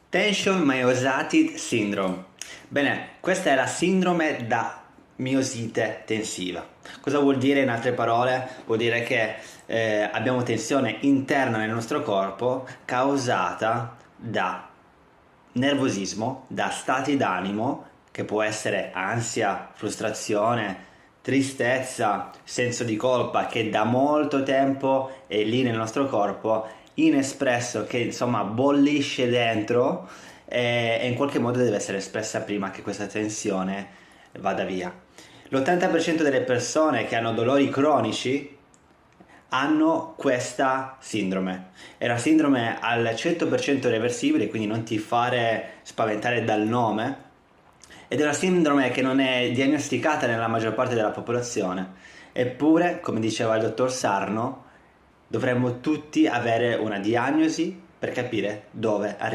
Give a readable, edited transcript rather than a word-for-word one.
Tension Myositis Syndrome. Bene, questa è la sindrome da miosite tensiva. Cosa vuol dire in altre parole? Vuol dire che abbiamo tensione interna nel nostro corpo causata da nervosismo, da stati d'animo, che può essere ansia, frustrazione, tristezza, senso di colpa, che da molto tempo è lì nel nostro corpo, inespresso, che insomma bollisce dentro e in qualche modo deve essere espressa prima che questa tensione vada via. L'80% delle persone che hanno dolori cronici hanno questa sindrome. È una sindrome al 100% reversibile, quindi non ti fare spaventare dal nome, ed è una sindrome che non è diagnosticata nella maggior parte della popolazione. Eppure, come diceva il dottor Sarno, dovremmo tutti avere una diagnosi per capire dove arrivare.